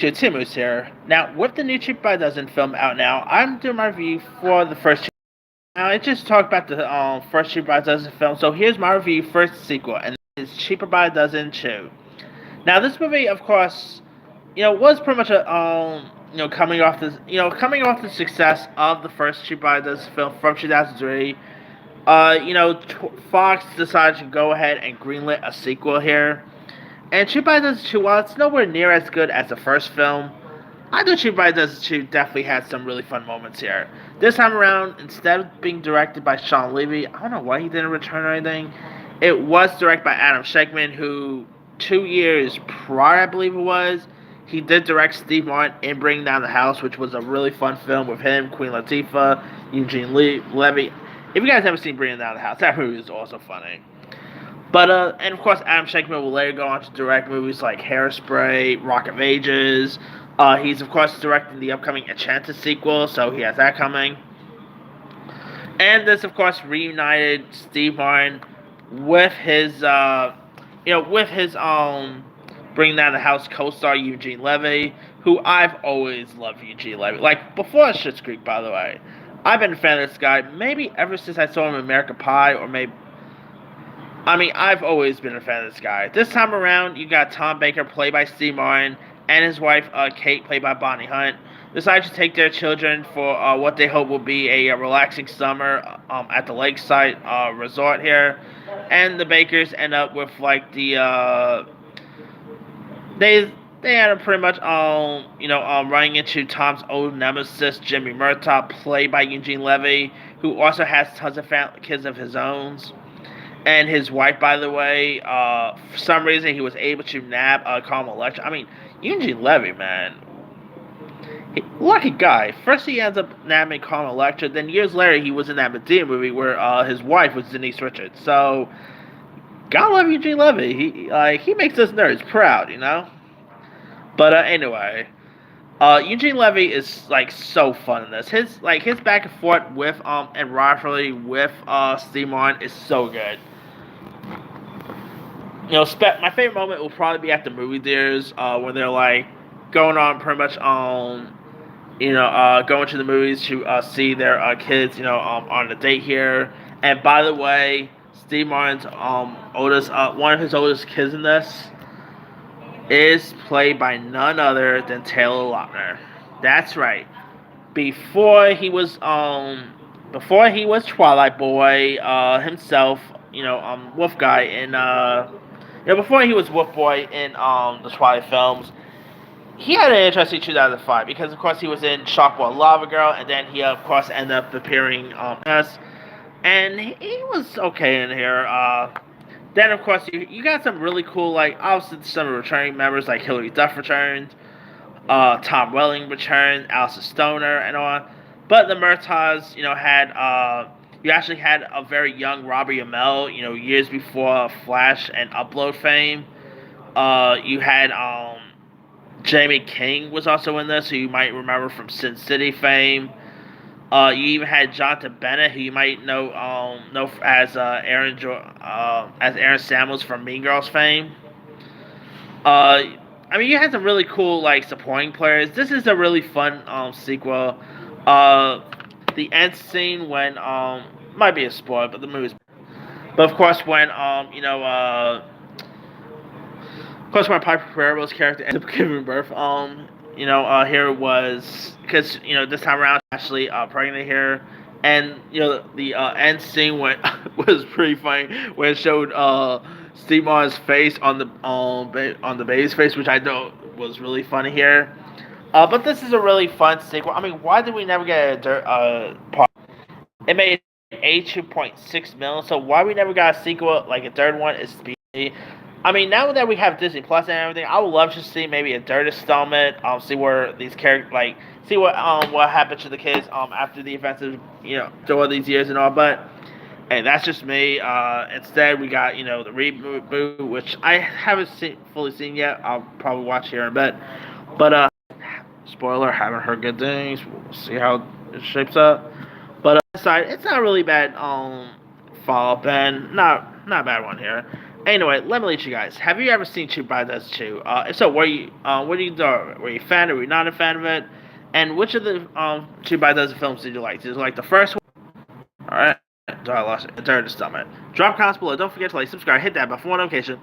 To Timus here. Now, with the new Cheap by Dozen film out now, I'm doing my review for the first. Now, I just talked about the first Cheap by Dozen film, so here's my review for the sequel, and it's Cheaper by a Dozen 2. Now, this movie, of course, was pretty much a coming off the success of the first Cheap by a Dozen film from 2003. Fox decided to go ahead and greenlit a sequel here. And Cheap by Dozen 2, while it's nowhere near as good as the first film, I thought Cheap by Dozen 2 definitely had some really fun moments here. This time around, instead of being directed by Sean Levy, I don't know why he didn't return or anything, it was directed by Adam Shankman, who 2 years prior, I believe it was, he did direct Steve Martin in Bringing Down the House, which was a really fun film with him, Queen Latifah, Eugene Levy. If you guys haven't seen Bringing Down the House, that movie is also funny. But and of course, Adam Shankman will later go on to direct movies like Hairspray, Rock of Ages. He's of course directing the upcoming Enchanted sequel, so he has that coming. And this, of course, reunited Steve Martin with his, Bringing Down the House co-star Eugene Levy, who I've always loved Eugene Levy. Like before Schitt's Creek, by the way, I've been a fan of this guy maybe ever since I saw him in American Pie, or maybe. I mean, I've always been a fan of this guy. This time around, you got Tom Baker, played by Steve Martin, and his wife, Kate, played by Bonnie Hunt, decide to take their children for what they hope will be a relaxing summer at the lakeside resort here. And the Bakers end up with, like, they end up pretty much, running into Tom's old nemesis, Jimmy Murtaugh, played by Eugene Levy, who also has tons of kids of his own. And his wife, by the way, for some reason, he was able to nab Carmen Electra. I mean, Eugene Levy, man. Lucky guy. First, he ends up nabbing Carmen Electra. Then, years later, he was in that Medea movie where his wife was Denise Richards. So, gotta love Eugene Levy. He makes us nerds proud, you know? But, anyway. Eugene Levy is, like, so fun in this. His back and forth with, and rivalry with, Steve Martin is so good. My favorite moment will probably be at the movie theaters, when they're, like, going on pretty much going to the movies to see their kids, on a date here. And by the way, Steve Martin's one of his oldest kids in this is played by none other than Taylor Lautner. That's right. Before he was Twilight Boy himself, Wolf Guy in before he was Wolf Boy in the Twilight films, he had an interesting 2005 because, of course, he was in Sharkboy Lava Girl, and then he, of course, ended up appearing us, and he was okay in here. Then, of course, you got some really cool, like, obviously some returning members, like Hilary Duff returned, Tom Welling returned, Alistair Stoner, and all. But the Murtaughs, you actually had a very young Robbie Amell, years before Flash and Upload fame. You had Jamie King was also in this, who you might remember from Sin City fame. You even had Jonathan Bennett, who you might know as Aaron Samuels from Mean Girls fame. You had some really cool, like, supporting players. This is a really fun sequel. The end scene when might be a spoiler, but the movie's. But of course, when when Piper Perable's character ended up giving birth, here was because this time around actually pregnant here, and the end scene was pretty funny when it showed Steve Martin's face on the baby's face, which I thought was really funny here. But this is a really fun sequel. I mean, why did we never get a part? It made 82.6 million, so why we never got a sequel, like a third one, is BC. I mean, now that we have Disney Plus and everything, I would love to see maybe a third installment. See where these characters, see what happened to the kids after the events of through all these years and all. But hey, that's just me. Instead, we got the reboot, which I haven't fully seen yet. I'll probably watch here in a bit. But spoiler, haven't heard good things. We'll see how it shapes up. But aside, it's not really bad follow-up, and not a bad one here. Anyway, let me let you guys. Have you ever seen Two Brothers 2? If so, what do you do? Were you a fan or were you not a fan of it? And which of the Two Brothers films did you like? Did you like the first one? All right. I lost it. The third stomach. Drop comments below. Don't forget to like, subscribe, hit that bell for more notification.